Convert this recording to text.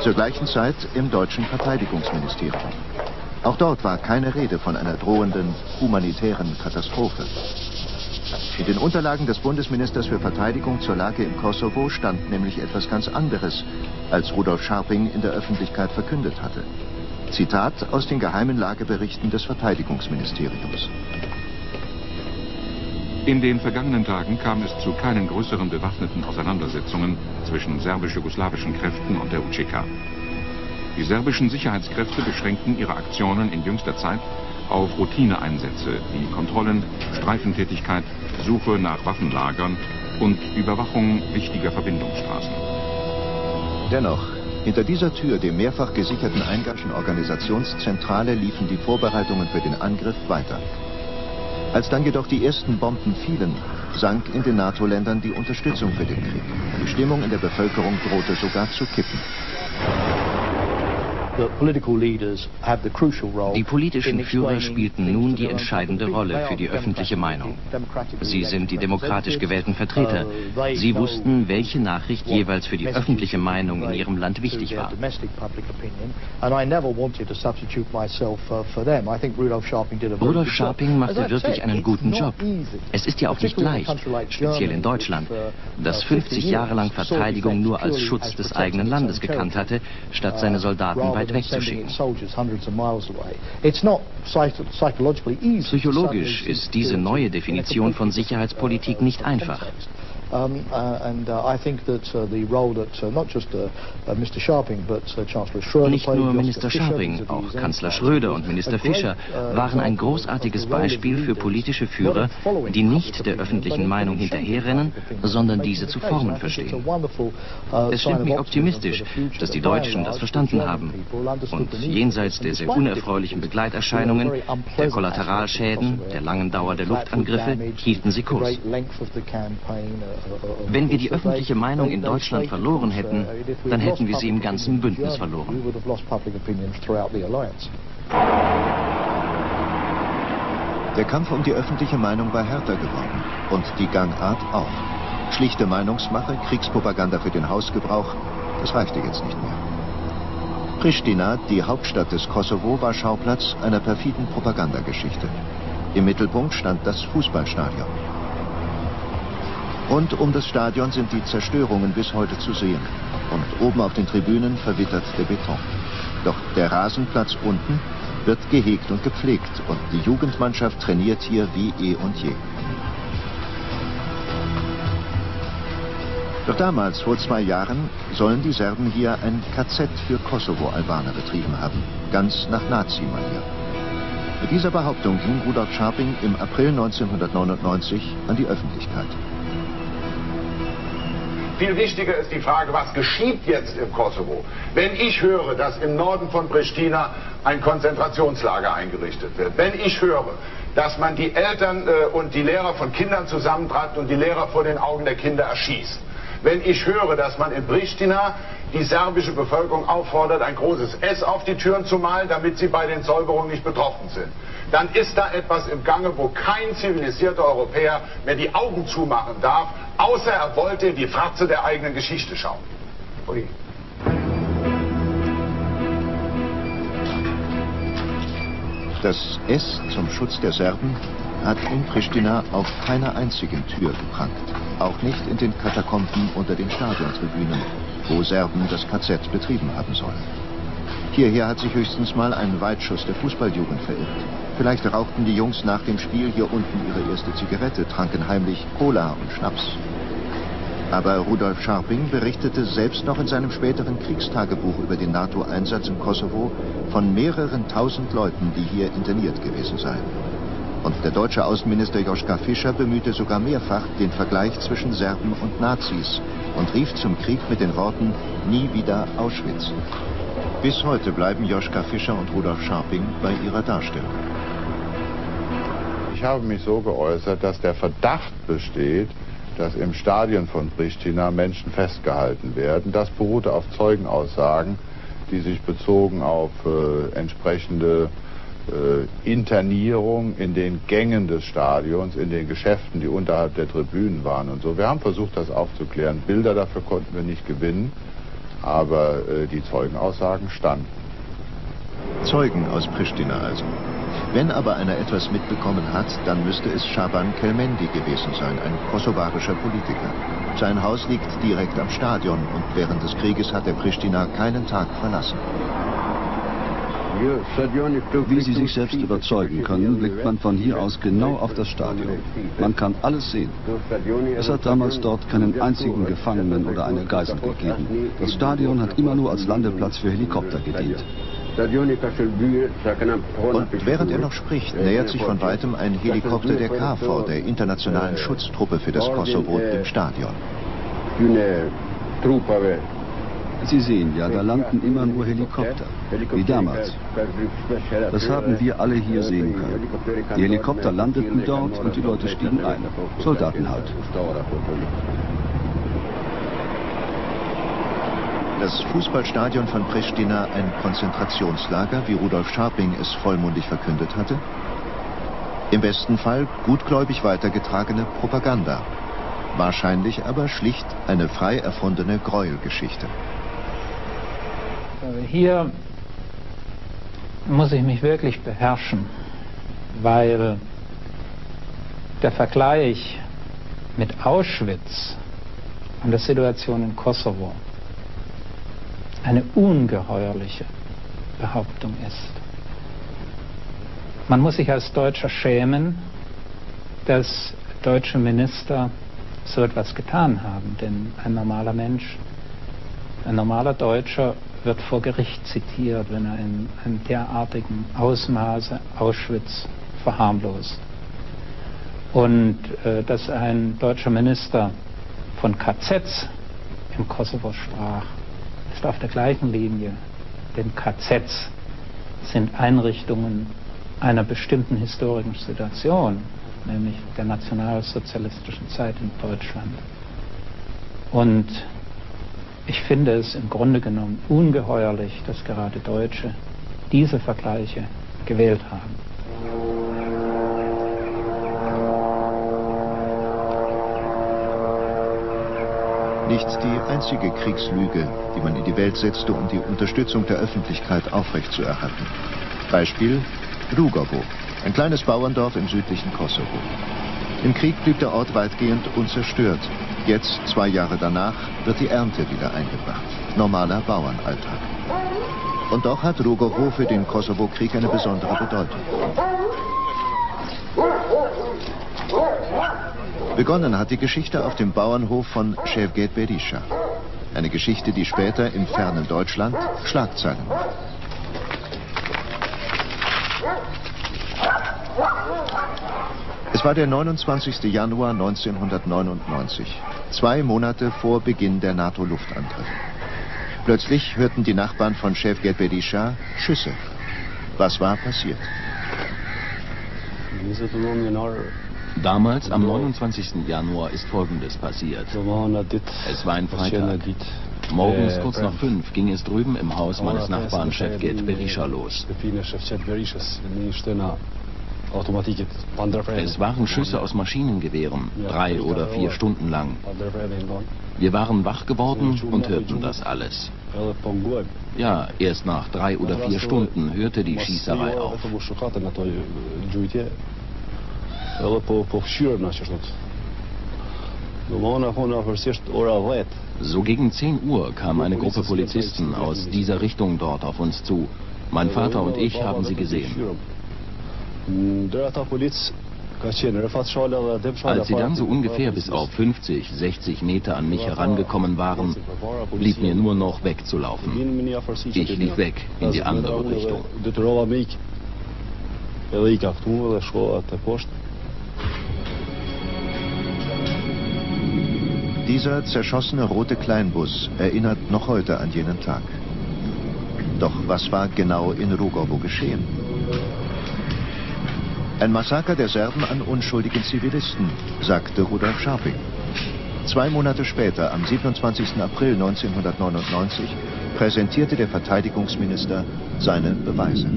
Zur gleichen Zeit im deutschen Verteidigungsministerium. Auch dort war keine Rede von einer drohenden humanitären Katastrophe. In den Unterlagen des Bundesministers für Verteidigung zur Lage im Kosovo stand nämlich etwas ganz anderes, als Rudolf Scharping in der Öffentlichkeit verkündet hatte. Zitat aus den geheimen Lageberichten des Verteidigungsministeriums. In den vergangenen Tagen kam es zu keinen größeren bewaffneten Auseinandersetzungen zwischen serbisch-jugoslawischen Kräften und der UÇK. Die serbischen Sicherheitskräfte beschränkten ihre Aktionen in jüngster Zeit auf Routineeinsätze wie Kontrollen, Streifentätigkeit, Suche nach Waffenlagern und Überwachung wichtiger Verbindungsstraßen. Dennoch, hinter dieser Tür, dem mehrfach gesicherten Eingang Organisationszentrale, liefen die Vorbereitungen für den Angriff weiter. Als dann jedoch die ersten Bomben fielen, sank in den NATO-Ländern die Unterstützung für den Krieg. Die Stimmung in der Bevölkerung drohte sogar zu kippen. Die politischen Führer spielten nun die entscheidende Rolle für die öffentliche Meinung. Sie sind die demokratisch gewählten Vertreter. Sie wussten, welche Nachricht jeweils für die öffentliche Meinung in ihrem Land wichtig war. Rudolf Scharping machte wirklich einen guten Job. Es ist ja auch nicht leicht, speziell in Deutschland, das 50 Jahre lang Verteidigung nur als Schutz des eigenen Landes gekannt hatte, statt seine Soldaten weit wegzuschicken. Psychologisch ist diese neue Definition von Sicherheitspolitik nicht einfach. Nicht nur Minister Scharping, auch Kanzler Schröder und Minister Fischer waren ein großartiges Beispiel für politische Führer, die nicht der öffentlichen Meinung hinterherrennen, sondern diese zu formen verstehen. Es stimmt mich optimistisch, dass die Deutschen das verstanden haben. Und jenseits der sehr unerfreulichen Begleiterscheinungen, der Kollateralschäden, der langen Dauer der Luftangriffe, hielten sie Kurs. Wenn wir die öffentliche Meinung in Deutschland verloren hätten, dann hätten wir sie im ganzen Bündnis verloren. Der Kampf um die öffentliche Meinung war härter geworden und die Gangart auch. Schlichte Meinungsmache, Kriegspropaganda für den Hausgebrauch, das reichte jetzt nicht mehr. Pristina, die Hauptstadt des Kosovo, war Schauplatz einer perfiden Propagandageschichte. Im Mittelpunkt stand das Fußballstadion. Rund um das Stadion sind die Zerstörungen bis heute zu sehen. Und oben auf den Tribünen verwittert der Beton. Doch der Rasenplatz unten wird gehegt und gepflegt und die Jugendmannschaft trainiert hier wie eh und je. Doch damals, vor 2 Jahren, sollen die Serben hier ein KZ für Kosovo-Albaner betrieben haben. Ganz nach Nazi-Manier. Mit dieser Behauptung ging Rudolf Scharping im April 1999 an die Öffentlichkeit. Viel wichtiger ist die Frage, was geschieht jetzt im Kosovo? Wenn ich höre, dass im Norden von Pristina ein Konzentrationslager eingerichtet wird, wenn ich höre, dass man die Eltern und die Lehrer von Kindern zusammentreibt und die Lehrer vor den Augen der Kinder erschießt, wenn ich höre, dass man in Pristina die serbische Bevölkerung auffordert, ein großes S auf die Türen zu malen, damit sie bei den Säuberungen nicht betroffen sind, dann ist da etwas im Gange, wo kein zivilisierter Europäer mehr die Augen zumachen darf, außer er wollte in die Fratze der eigenen Geschichte schauen. Ui. Das S zum Schutz der Serben hat in Pristina auf keiner einzigen Tür gebrannt. Auch nicht in den Katakomben unter den Stadiontribünen, wo Serben das KZ betrieben haben sollen. Hierher hat sich höchstens mal ein Weitschuss der Fußballjugend verirrt. Vielleicht rauchten die Jungs nach dem Spiel hier unten ihre erste Zigarette, tranken heimlich Cola und Schnaps. Aber Rudolf Scharping berichtete selbst noch in seinem späteren Kriegstagebuch über den NATO-Einsatz im Kosovo von mehreren tausend Leuten, die hier interniert gewesen seien. Und der deutsche Außenminister Joschka Fischer bemühte sogar mehrfach den Vergleich zwischen Serben und Nazis und rief zum Krieg mit den Worten „Nie wieder Auschwitz". Bis heute bleiben Joschka Fischer und Rudolf Scharping bei ihrer Darstellung. Ich habe mich so geäußert, dass der Verdacht besteht, dass im Stadion von Pristina Menschen festgehalten werden. Das beruhte auf Zeugenaussagen, die sich bezogen auf entsprechende Internierung in den Gängen des Stadions, in den Geschäften, die unterhalb der Tribünen waren und so. Wir haben versucht, das aufzuklären. Bilder dafür konnten wir nicht gewinnen. Aber die Zeugenaussagen standen. Zeugen aus Pristina also. Wenn aber einer etwas mitbekommen hat, dann müsste es Shaban Kelmendi gewesen sein, ein kosovarischer Politiker. Sein Haus liegt direkt am Stadion und während des Krieges hat er Pristina keinen Tag verlassen. Wie Sie sich selbst überzeugen können, blickt man von hier aus genau auf das Stadion. Man kann alles sehen. Es hat damals dort keinen einzigen Gefangenen oder eine Geisel gegeben. Das Stadion hat immer nur als Landeplatz für Helikopter gedient. Und während er noch spricht, nähert sich von weitem ein Helikopter der KFOR, der internationalen Schutztruppe für das Kosovo, dem Stadion. Sie sehen ja, da landen immer nur Helikopter, wie damals. Das haben wir alle hier sehen können. Die Helikopter landeten dort und die Leute stiegen ein. Soldaten halt. Das Fußballstadion von Pristina ein Konzentrationslager, wie Rudolf Scharping es vollmundig verkündet hatte? Im besten Fall gutgläubig weitergetragene Propaganda. Wahrscheinlich aber schlicht eine frei erfundene Gräuelgeschichte. Hier muss ich mich wirklich beherrschen, weil der Vergleich mit Auschwitz und der Situation in Kosovo eine ungeheuerliche Behauptung ist. Man muss sich als Deutscher schämen, dass deutsche Minister so etwas getan haben, denn ein normaler Mensch, ein normaler Deutscher wird vor Gericht zitiert, wenn er in einem derartigen Ausmaße Auschwitz verharmlost. Und dass ein deutscher Minister von KZs im Kosovo sprach, ist auf der gleichen Linie, denn KZs sind Einrichtungen einer bestimmten historischen Situation, nämlich der nationalsozialistischen Zeit in Deutschland. Und ich finde es im Grunde genommen ungeheuerlich, dass gerade Deutsche diese Vergleiche gewählt haben. Nicht die einzige Kriegslüge, die man in die Welt setzte, um die Unterstützung der Öffentlichkeit aufrechtzuerhalten. Beispiel Rugovo, ein kleines Bauerndorf im südlichen Kosovo. Im Krieg blieb der Ort weitgehend unzerstört. Jetzt, 2 Jahre danach, wird die Ernte wieder eingebracht. Normaler Bauernalltag. Und doch hat Rugovo für den Kosovo-Krieg eine besondere Bedeutung. Begonnen hat die Geschichte auf dem Bauernhof von Ševket Berisha. Eine Geschichte, die später im fernen Deutschland Schlagzeilen macht. Es war der 29. Januar 1999, 2 Monate vor Beginn der NATO-Luftangriffe. Plötzlich hörten die Nachbarn von Ševket Berisha Schüsse. Was war passiert? Damals, am 29. Januar, ist Folgendes passiert. Es war ein Freitag. Morgens kurz nach 5 ging es drüben im Haus meines Nachbarn Ševket Berisha los. Es waren Schüsse aus Maschinengewehren, 3 oder 4 Stunden lang. Wir waren wach geworden und hörten das alles. Ja, erst nach 3 oder 4 Stunden hörte die Schießerei auf. So gegen 10 Uhr kam eine Gruppe Polizisten aus dieser Richtung dort auf uns zu. Mein Vater und ich haben sie gesehen. Als sie dann so ungefähr bis auf 50, 60 Meter an mich herangekommen waren, blieb mir nur noch wegzulaufen. Ich lief weg in die andere Richtung. Dieser zerschossene rote Kleinbus erinnert noch heute an jenen Tag. Doch was war genau in Rugovo geschehen? Ein Massaker der Serben an unschuldigen Zivilisten, sagte Rudolf Scharping. 2 Monate später, am 27. April 1999, präsentierte der Verteidigungsminister seine Beweise.